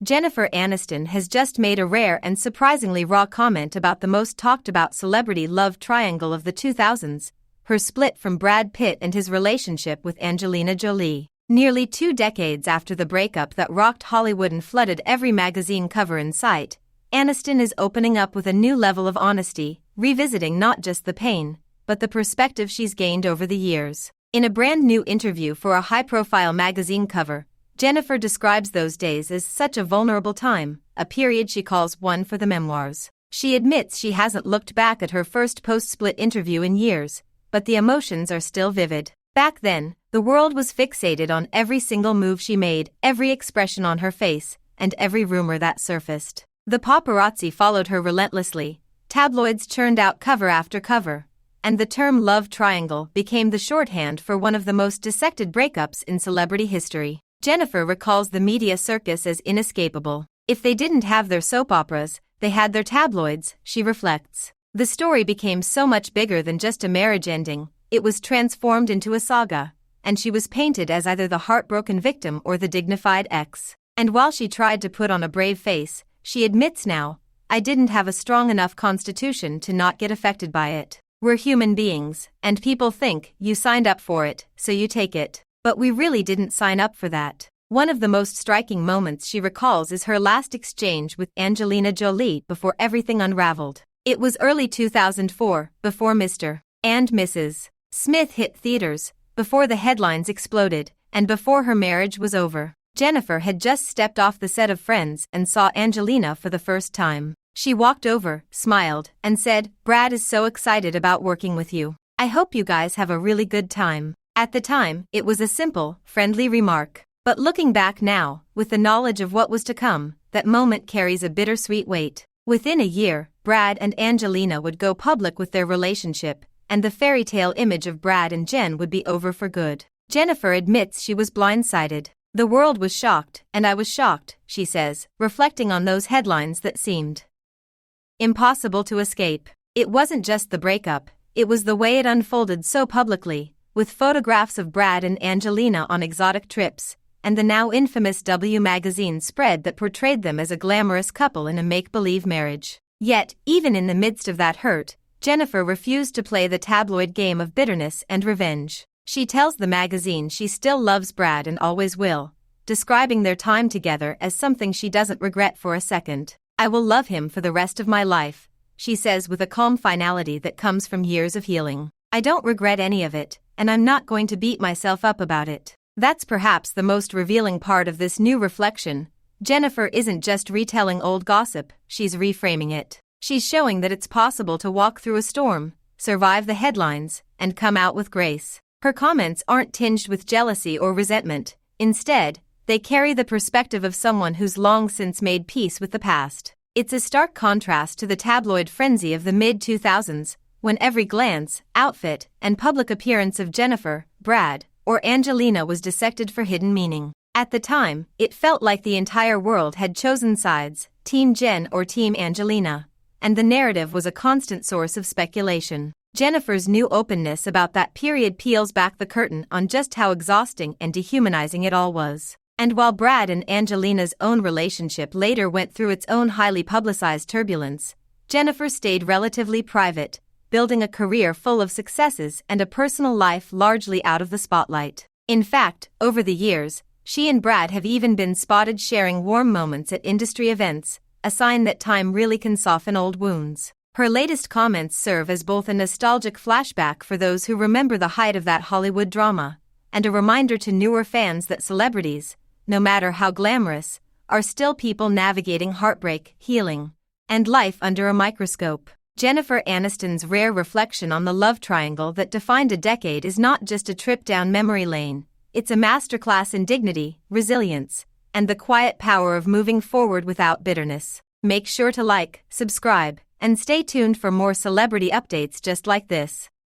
Jennifer Aniston has just made a rare and surprisingly raw comment about the most talked about celebrity love triangle of the 2000s, her split from Brad Pitt and his relationship with Angelina Jolie. Nearly 2 decades after the breakup that rocked Hollywood and flooded every magazine cover in sight, Aniston is opening up with a new level of honesty, revisiting not just the pain, but the perspective she's gained over the years. In a brand new interview for a high-profile magazine cover, Jennifer describes those days as such a vulnerable time, a period she calls one for the memoirs. She admits she hasn't looked back at her first post-split interview in years, but the emotions are still vivid. Back then, the world was fixated on every single move she made, every expression on her face, and every rumor that surfaced. The paparazzi followed her relentlessly, tabloids churned out cover after cover, and the term love triangle became the shorthand for one of the most dissected breakups in celebrity history. Jennifer recalls the media circus as inescapable. If they didn't have their soap operas, they had their tabloids, she reflects. The story became so much bigger than just a marriage ending, it was transformed into a saga, and she was painted as either the heartbroken victim or the dignified ex. And while she tried to put on a brave face, she admits now, "I didn't have a strong enough constitution to not get affected by it. We're human beings, and people think you signed up for it, so you take it. But we really didn't sign up for that." One of the most striking moments she recalls is her last exchange with Angelina Jolie before everything unraveled. It was early 2004, before Mr. and Mrs. Smith hit theaters, before the headlines exploded, and before her marriage was over. Jennifer had just stepped off the set of Friends and saw Angelina for the first time. She walked over, smiled, and said, "Brad is so excited about working with you. I hope you guys have a really good time." At the time, it was a simple, friendly remark. But looking back now, with the knowledge of what was to come, that moment carries a bittersweet weight. Within a year, Brad and Angelina would go public with their relationship, and the fairy tale image of Brad and Jen would be over for good. Jennifer admits she was blindsided. "The world was shocked, and I was shocked," she says, reflecting on those headlines that seemed impossible to escape. It wasn't just the breakup, it was the way it unfolded so publicly, with photographs of Brad and Angelina on exotic trips, and the now infamous W magazine spread that portrayed them as a glamorous couple in a make-believe marriage. Yet, even in the midst of that hurt, Jennifer refused to play the tabloid game of bitterness and revenge. She tells the magazine she still loves Brad and always will, describing their time together as something she doesn't regret for a second. "I will love him for the rest of my life," she says with a calm finality that comes from years of healing. "I don't regret any of it, and I'm not going to beat myself up about it." That's perhaps the most revealing part of this new reflection. Jennifer isn't just retelling old gossip, she's reframing it. She's showing that it's possible to walk through a storm, survive the headlines, and come out with grace. Her comments aren't tinged with jealousy or resentment. Instead, they carry the perspective of someone who's long since made peace with the past. It's a stark contrast to the tabloid frenzy of the mid-2000s, when every glance, outfit, and public appearance of Jennifer, Brad, or Angelina was dissected for hidden meaning. At the time, it felt like the entire world had chosen sides, Team Jen or Team Angelina, and the narrative was a constant source of speculation. Jennifer's new openness about that period peels back the curtain on just how exhausting and dehumanizing it all was. And while Brad and Angelina's own relationship later went through its own highly publicized turbulence, Jennifer stayed relatively private, building a career full of successes and a personal life largely out of the spotlight. In fact, over the years, she and Brad have even been spotted sharing warm moments at industry events, a sign that time really can soften old wounds. Her latest comments serve as both a nostalgic flashback for those who remember the height of that Hollywood drama, and a reminder to newer fans that celebrities, no matter how glamorous, are still people navigating heartbreak, healing, and life under a microscope. Jennifer Aniston's rare reflection on the love triangle that defined a decade is not just a trip down memory lane, it's a masterclass in dignity, resilience, and the quiet power of moving forward without bitterness. Make sure to like, subscribe, and stay tuned for more celebrity updates just like this.